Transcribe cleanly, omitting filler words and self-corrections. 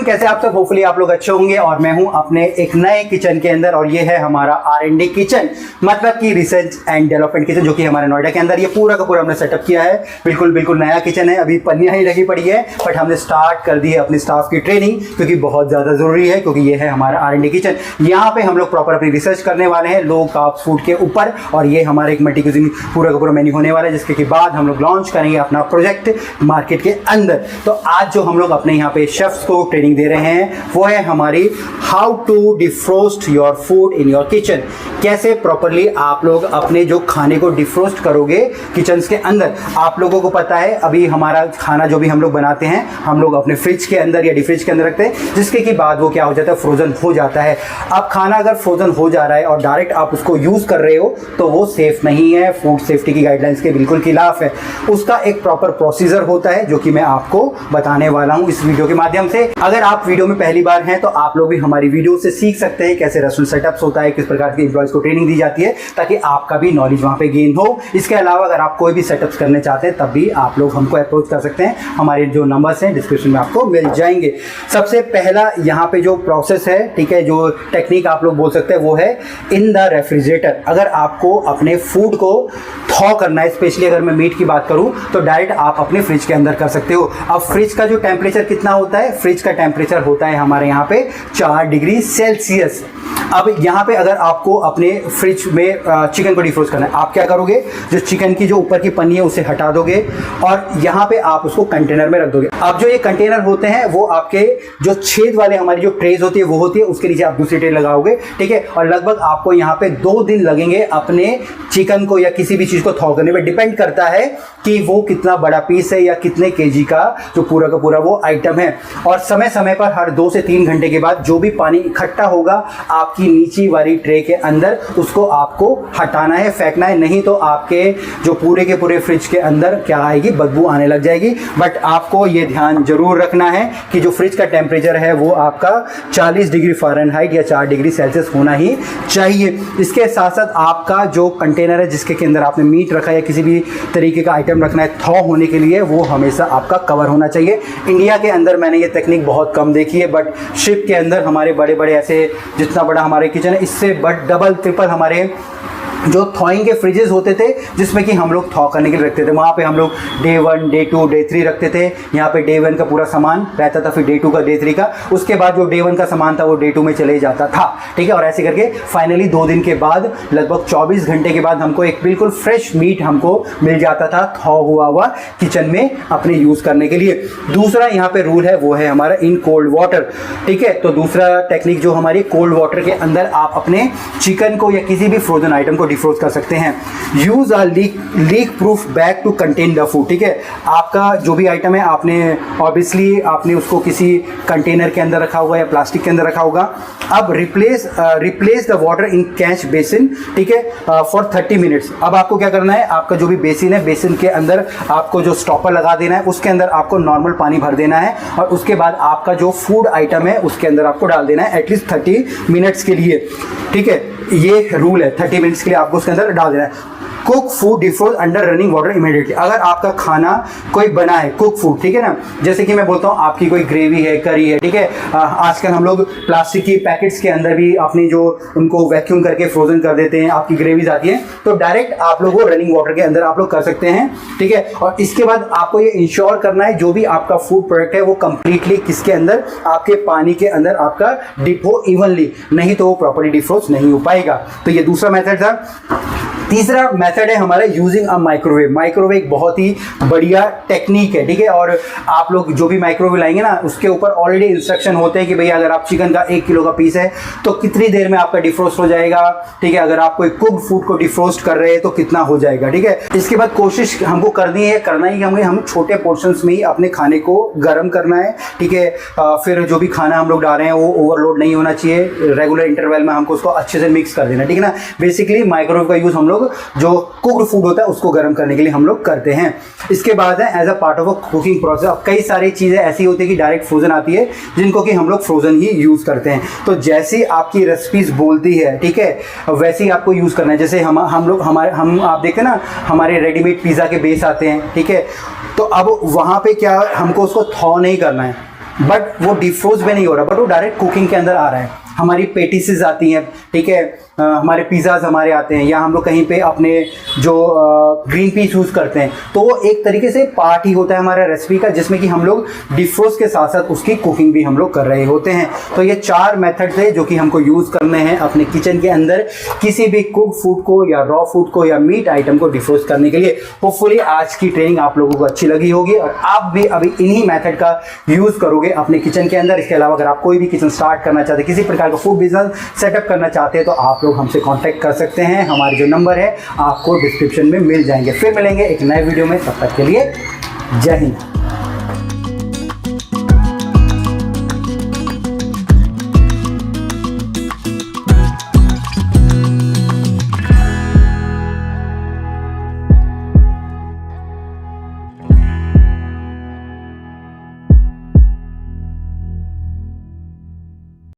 कैसे आप सब? होपफुली आप लोग अच्छे होंगे और मैं हूं अपने एक नए किचन के अंदर और ये है हमारा R&D किचन, मतलब कि रिसर्च एंड डेवलपमेंट किचन, जो कि हमारे नोएडा के अंदर ये पूरा का पूरा हमने सेटअप किया है। बिल्कुल नया किचन है, अभी पन्नियां ही लगी पड़ी है, बट हमने स्टार्ट कर दी है अपनी स्टाफ की ट्रेनिंग, क्योंकि बहुत ज़्यादा ज़रूरी है, क्योंकि ये है हमारा R&D किचन। यहाँ पे हम लोग प्रॉपर अपनी रिसर्च करने वाले हैं लो कार्ब फूड के ऊपर, और ये हमारे एक मल्टी क्यूजिन पूरा का पूरा मेन्यू होने वाला है, जिसके के बाद हम लोग लॉन्च करेंगे अपना प्रोजेक्ट मार्केट के अंदर। तो आज जो हम लोग अपने यहाँ पे शेफ्स को ट्रेनिंग दे रहे हैं वो है हमारी how to defrost your food in your kitchen. कैसे प्रॉपरली आप लोग अपने जो खाने को डिफ्रोस्ट करोगे किचन के अंदर। आप लोगों को पता है अभी हमारा खाना जो भी हम लोग बनाते हैं हम लोग अपने फ्रिज के अंदर या डिफ्रिज के अंदर रखते हैं, जिसके के बाद वो क्या हो जाता है, फ्रोजन हो जाता है। अब खाना अगर फ्रोजन हो जा रहा है और डायरेक्ट आप उसको यूज कर रहे हो तो वो सेफ नहीं है, फूड सेफ्टी की गाइडलाइंस के बिल्कुल खिलाफ है। उसका एक प्रॉपर प्रोसीजर होता है जो कि मैं आपको बताने वाला हूं इस वीडियो के माध्यम से। अगर आप वीडियो में पहली बार हैं तो आप लोग भी हमारी वीडियो से सीख सकते हैं कैसे रेस्टोरेंट सेटअप्स होता है, किस प्रकार के एम्प्लॉइज को ट्रेनिंग दी जाती है, ताकि आपका भी नॉलेज वहां पे गेन हो। इसके अलावा अगर आप कोई भी सेटअप्स करने चाहते हैं तब भी आप लोग हमको अप्रोच कर सकते हैं, हमारे जो नंबर्स हैं डिस्क्रिप्शन में आपको मिल जाएंगे। सबसे पहला यहाँ पे जो प्रोसेस है, ठीक है, जो टेक्निक आप लोग बोल सकते हैं वो है इन द रेफ्रिजरेटर। अगर आपको अपने फूड को थॉ करना है, स्पेशली अगर मैं मीट की बात करूं तो डायरेक्ट आप अपने फ्रिज के अंदर कर सकते हो। अब फ्रिज का जो टेम्परेचर कितना होता है, फ्रिज का टेम्परेचर होता है हमारे यहाँ पे 4 डिग्री सेल्सियस। अब यहाँ पे अगर आपको अपने फ्रिज में चिकन को डिफ्रोस्ट करना है, आप क्या करोगे, जो चिकन की जो ऊपर की पन्नी है उसे हटा दोगे और यहाँ पे आप उसको कंटेनर में रख दोगे। अब जो ये कंटेनर होते हैं वो आपके जो छेद वाले हमारी जो ट्रेज होती है वो होती है, उसके नीचे आप दूसरी ट्रे लगाओगे, ठीक है। और लगभग आपको यहाँ पे 2 दिन लगेंगे अपने चिकन को या किसी भी चीज को थॉ करने में। डिपेंड करता है कि वो कितना बड़ा पीस है या कितने केजी का जो पूरा का पूरा वो आइटम है। और समय समय पर हर 2 से 3 घंटे के बाद जो भी पानी इकट्ठा होगा आपकी नीची वाली ट्रे के अंदर, उसको आपको हटाना है, फेंकना है, नहीं तो आपके जो पूरे के पूरे फ्रिज के अंदर क्या आएगी, बदबू आने लग जाएगी। बट आपको ये ध्यान जरूर रखना है कि जो फ्रिज का टेम्परेचर है वो आपका 40 डिग्री फ़ारेनहाइट या 4 डिग्री सेल्सियस होना ही चाहिए। इसके साथ साथ आपका जो कंटेनर है जिसके अंदर आपने मीट रखा है या किसी भी तरीके का आइटम रखना है थॉ होने के लिए, वो हमेशा आपका कवर होना चाहिए। इंडिया के अंदर मैंने ये टेक्निक बहुत कम देखी है, बट शिप के अंदर हमारे बड़े बड़े ऐसे, जितना बड़ा हमारे किचन है इससे बट डबल ट्रिपल हमारे जो थॉइंग के फ्रिजेस होते थे जिसमें कि हम लोग थॉ करने के लिए रखते थे। वहाँ पे हम लोग डे 1, डे 2, डे 3 रखते थे। यहाँ पे डे 1 का पूरा सामान रहता था, फिर डे 2 का, डे 3 का, उसके बाद जो डे 1 का सामान था वो डे 2 में चले जाता था, ठीक है। और ऐसे करके फाइनली 2 दिन के बाद लगभग 24 घंटे के बाद हमको एक बिल्कुल फ्रेश मीट हमको मिल जाता था थॉ हुआ हुआ किचन में अपने यूज़ करने के लिए। दूसरा यहाँ पे रूल है वो है हमारा इन कोल्ड वाटर, ठीक है। तो दूसरा टेक्निक जो हमारी कोल्ड वाटर के अंदर आप अपने चिकन को या किसी भी फ्रोजन आइटम को डिफ्रोस्ट कर सकते हैं। Use a leak proof bag to contain the food, ठीक है। आपका जो भी आइटम है आपने ऑब्वियसली आपने उसको किसी कंटेनर के अंदर रखा होगा या प्लास्टिक के अंदर रखा होगा। अब replace the water in catch basin, ठीक है, फॉर 30 मिनट्स। अब आपको क्या करना है, आपका जो भी बेसिन है, बेसिन के अंदर आपको जो स्टॉपर लगा देना है, उसके अंदर आपको नॉर्मल पानी भर देना है और उसके बाद आपका जो फूड आइटम है उसके अंदर आपको डाल देना है एटलीस्ट 30 मिनट्स के लिए, ठीक है। ये रूल है, 30 मिनट्स के लिए आपको उसके अंदर डाल देना है। Cook food defrost under running water immediately. अगर आपका खाना कोई बना है कुक फूड, ठीक है ना, जैसे कि मैं बोलता हूँ आपकी कोई ग्रेवी है, करी है, ठीक है, आजकल हम लोग प्लास्टिक की पैकेट्स के अंदर भी अपनी जो उनको वैक्यूम करके फ्रोजन कर देते हैं, आपकी ग्रेवीज आती है, तो डायरेक्ट आप लोग वो रनिंग वाटर के अंदर आप लोग कर सकते हैं, ठीक है। और इसके बाद आपको ये इंश्योर करना है जो भी आपका फूड प्रोडक्ट है वो कंप्लीटली किसके अंदर, आपके पानी के अंदर आपका डिप हो इवनली, नहीं तो वो प्रॉपर्ली डिफ्रोस्ट नहीं हो पाएगा। तो ये दूसरा मेथड था। तीसरा मेथड है हमारा यूजिंग अ माइक्रोवेव। माइक्रोवेव एक बहुत ही बढ़िया टेक्निक है, ठीक है। और आप लोग जो भी माइक्रोवेव लाएंगे ना उसके ऊपर ऑलरेडी इंस्ट्रक्शन होते हैं कि भैया अगर आप चिकन का 1 किलो का पीस है तो कितनी देर में आपका डिफ्रोस्ट हो जाएगा, ठीक है। अगर आप कोई कुक्ड फूड को डिफ्रोस्ट कर रहे हैं तो कितना हो जाएगा, ठीक है। इसके बाद कोशिश हमको करना ही हम छोटे पोर्शंस में ही अपने खाने को गर्म करना है, ठीक है। फिर जो भी खाना हम लोग डाल रहे हैं वो ओवरलोड नहीं होना चाहिए, रेगुलर इंटरवल में हमको उसको अच्छे से मिक्स कर देना, ठीक है ना। बेसिकली माइक्रोवेव का यूज हम लोग जो कुक्ड फूड होता है उसको गर्म करने के लिए हम लोग करते हैं। इसके बाद है as a part of a cooking process. अब कई सारी चीज़ें ऐसी होती है कि डायरेक्ट फ्रोजन आती है जिनको कि हम लोग फ्रोजन ही यूज़ करते हैं। तो जैसी आपकी रेसिपीज बोलती है, ठीक है, वैसे ही आपको यूज़ करना है। जैसे हम आप देखते हैं ना हमारे रेडीमेड पिज़्ज़ा के बेस आते हैं, ठीक है। तो अब वहाँ पे क्या हमको उसको थॉ नहीं करना है, बट वो डिफ्रोज में नहीं हो रहा, बट वो डायरेक्ट कुकिंग के अंदर आ रहा है। हमारी पेटिसेस आती हैं, ठीक है, हमारे पिज़्ज़ाज हमारे आते हैं, या हम लोग कहीं पे अपने जो ग्रीन पीस यूज़ करते हैं, तो वो एक तरीके से पार्ट ही होता है हमारा रेसिपी का, जिसमें कि हम लोग डिफ्रोज के साथ साथ उसकी कुकिंग भी हम लोग कर रहे होते हैं। तो ये 4 मेथड थे जो कि हमको यूज़ करने हैं अपने किचन के अंदर किसी भी कुक फूड को या रॉ फूड को या मीट आइटम को डिफ्रोज करने के लिए। होपफुली आज की ट्रेनिंग आप लोगों को अच्छी लगी होगी और आप भी अभी इन्हीं मेथड का यूज़ करोगे अपने किचन के अंदर। इसके अलावा अगर आप कोई भी किचन स्टार्ट करना चाहते हैं, किसी प्रकार का फूड बिजनेस सेटअप करना चाहते हैं, तो आप लोग हमसे कांटेक्ट कर सकते हैं। हमारे जो नंबर है आपको डिस्क्रिप्शन में मिल जाएंगे। फिर मिलेंगे एक नए वीडियो में, तब तक के लिए जय हिंद।